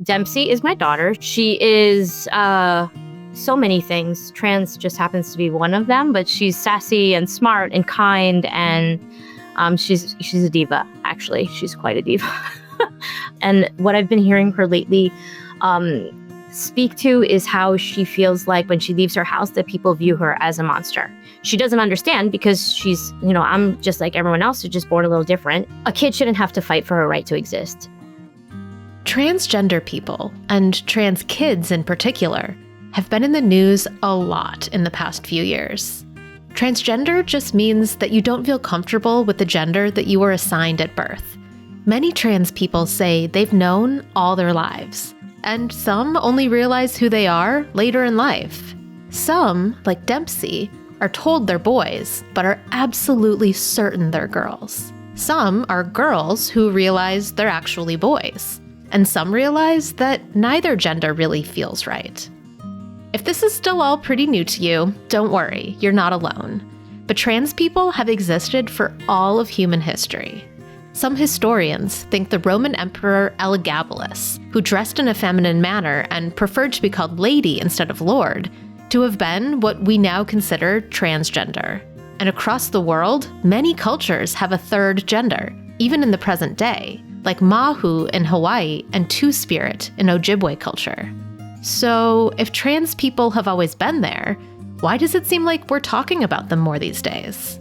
Dempsey is my daughter. She is so many things. Trans just happens to be one of them, but she's sassy and smart and kind, and she's a diva, actually. She's quite a diva. And what I've been hearing her lately speak to is how she feels like when she leaves her house that people view her as a monster. She doesn't understand because she's, I'm just like everyone else who's just born a little different. A kid shouldn't have to fight for her right to exist. Transgender people, and trans kids in particular, have been in the news a lot in the past few years. Transgender just means that you don't feel comfortable with the gender that you were assigned at birth. Many trans people say they've known all their lives, and some only realize who they are later in life. Some, like Dempsey, are told they're boys, but are absolutely certain they're girls. Some are girls who realize they're actually boys. And some realize that neither gender really feels right. If this is still all pretty new to you, don't worry, you're not alone. But trans people have existed for all of human history. Some historians think the Roman Emperor Elagabalus, who dressed in a feminine manner and preferred to be called lady instead of lord, to have been what we now consider transgender. And across the world, many cultures have a third gender, even in the present day, like Mahu in Hawaii and Two-Spirit in Ojibwe culture. So, if trans people have always been there, why does it seem like we're talking about them more these days?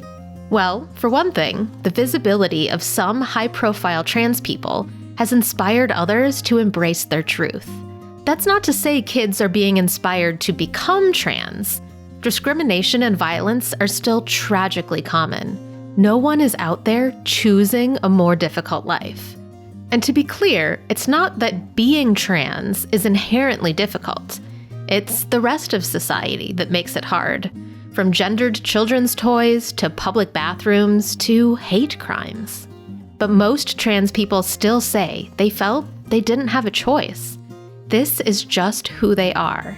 Well, for one thing, the visibility of some high-profile trans people has inspired others to embrace their truth. That's not to say kids are being inspired to become trans. Discrimination and violence are still tragically common. No one is out there choosing a more difficult life. And to be clear, it's not that being trans is inherently difficult. It's the rest of society that makes it hard, from gendered children's toys to public bathrooms to hate crimes. But most trans people still say they felt they didn't have a choice. This is just who they are.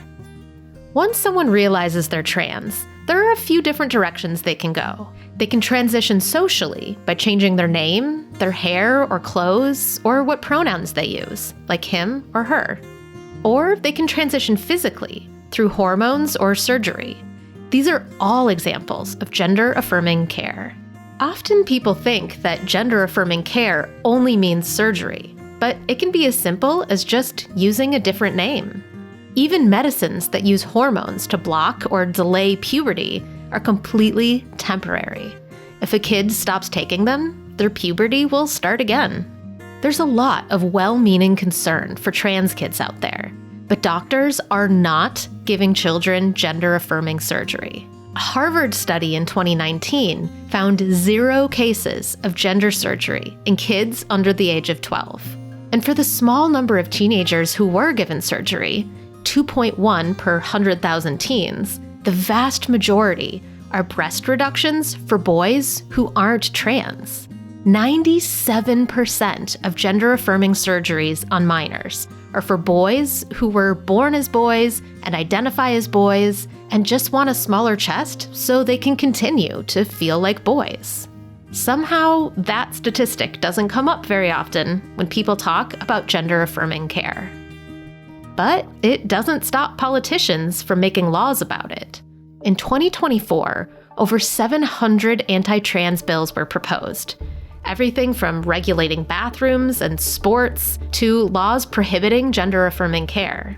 Once someone realizes they're trans, there are a few different directions they can go. They can transition socially by changing their name, their hair or clothes, or what pronouns they use, like him or her. Or they can transition physically through hormones or surgery. These are all examples of gender-affirming care. Often people think that gender-affirming care only means surgery, but it can be as simple as just using a different name. Even medicines that use hormones to block or delay puberty are completely temporary. If a kid stops taking them, their puberty will start again. There's a lot of well-meaning concern for trans kids out there, but doctors are not giving children gender-affirming surgery. A Harvard study in 2019 found 0 cases of gender surgery in kids under the age of 12. And for the small number of teenagers who were given surgery, 2.1 per 100,000 teens, the vast majority are breast reductions for boys who aren't trans. 97% of gender-affirming surgeries on minors are for boys who were born as boys and identify as boys and just want a smaller chest so they can continue to feel like boys. Somehow, that statistic doesn't come up very often when people talk about gender-affirming care. But it doesn't stop politicians from making laws about it. In 2024, over 700 anti-trans bills were proposed. Everything from regulating bathrooms and sports to laws prohibiting gender-affirming care.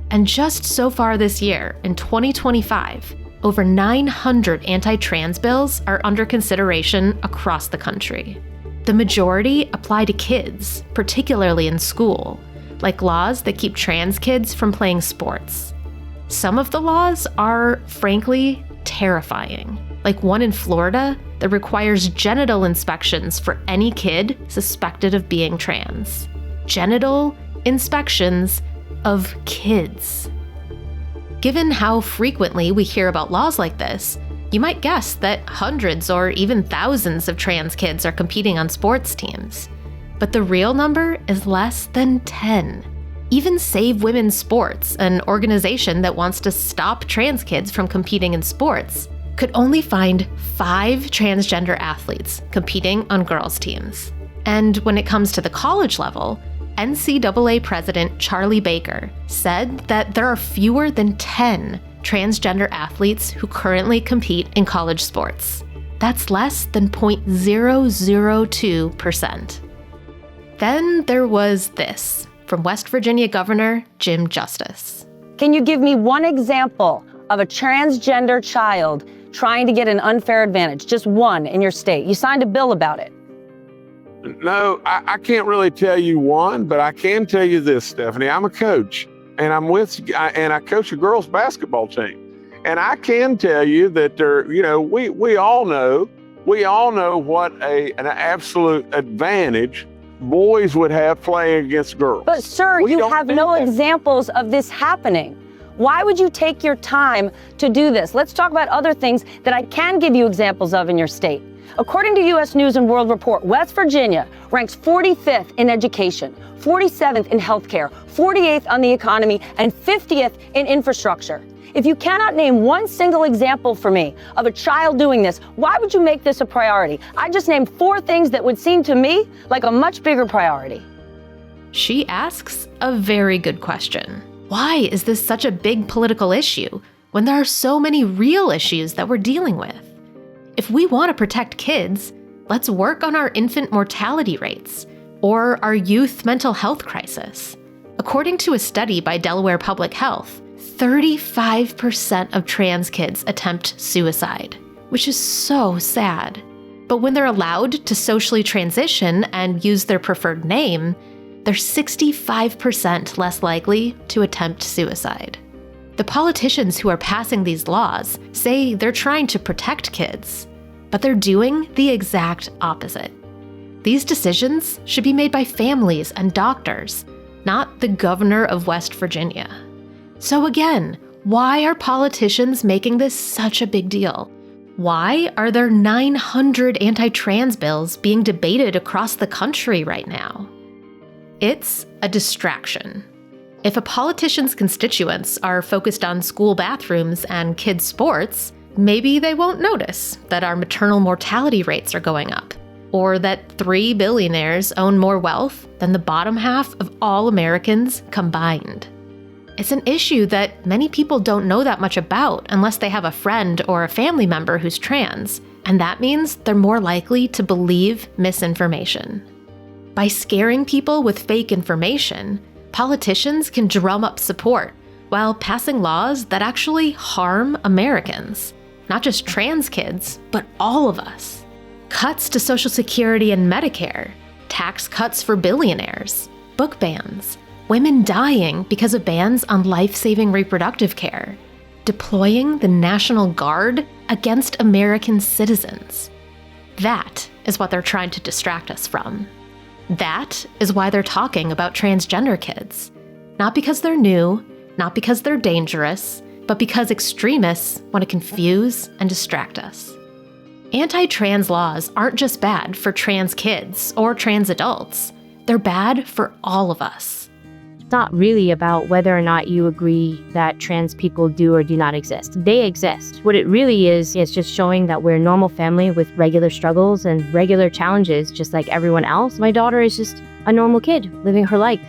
And just so far this year, in 2025, over 900 anti-trans bills are under consideration across the country. The majority apply to kids, particularly in school, like laws that keep trans kids from playing sports. Some of the laws are, frankly, terrifying, like one in Florida that requires genital inspections for any kid suspected of being trans. Genital inspections of kids. Given how frequently we hear about laws like this, you might guess that hundreds or even thousands of trans kids are competing on sports teams. But the real number is less than 10. Even Save Women's Sports, an organization that wants to stop trans kids from competing in sports, could only find 5 transgender athletes competing on girls' teams. And when it comes to the college level, NCAA President Charlie Baker said that there are fewer than 10 transgender athletes who currently compete in college sports. That's less than 0.002%. Then there was this from West Virginia Governor Jim Justice. Can you give me one example of a transgender child trying to get an unfair advantage? Just one in your state. You signed a bill about it. No, I can't really tell you one, but I can tell you this, Stephanie. I'm a coach, and I coach a girls' basketball team. And I can tell you that we all know what an absolute advantage boys would have playing against girls. But sir, you have no examples of this happening. Why would you take your time to do this? Let's talk about other things that I can give you examples of in your state. According to U.S. News and World Report, West Virginia ranks 45th in education, 47th in healthcare, 48th on the economy, and 50th in infrastructure. If you cannot name one single example for me of a child doing this, why would you make this a priority? I just named 4 things that would seem to me like a much bigger priority. She asks a very good question. Why is this such a big political issue when there are so many real issues that we're dealing with? If we want to protect kids, let's work on our infant mortality rates or our youth mental health crisis. According to a study by Delaware Public Health, 35% of trans kids attempt suicide, which is so sad. But when they're allowed to socially transition and use their preferred name, they're 65% less likely to attempt suicide. The politicians who are passing these laws say they're trying to protect kids, but they're doing the exact opposite. These decisions should be made by families and doctors, not the governor of West Virginia. So again, why are politicians making this such a big deal? Why are there 900 anti-trans bills being debated across the country right now? It's a distraction. If a politician's constituents are focused on school bathrooms and kids' sports, maybe they won't notice that our maternal mortality rates are going up, or that 3 billionaires own more wealth than the bottom half of all Americans combined. It's an issue that many people don't know that much about unless they have a friend or a family member who's trans, and that means they're more likely to believe misinformation. By scaring people with fake information, politicians can drum up support while passing laws that actually harm Americans, not just trans kids, but all of us. Cuts to Social Security and Medicare, tax cuts for billionaires, book bans, women dying because of bans on life-saving reproductive care, deploying the National Guard against American citizens. That is what they're trying to distract us from. That is why they're talking about transgender kids. Not because they're new, not because they're dangerous, but because extremists want to confuse and distract us. Anti-trans laws aren't just bad for trans kids or trans adults. They're bad for all of us. It's not really about whether or not you agree that trans people do or do not exist. They exist. What it really is just showing that we're a normal family with regular struggles and regular challenges, just like everyone else. My daughter is just a normal kid living her life.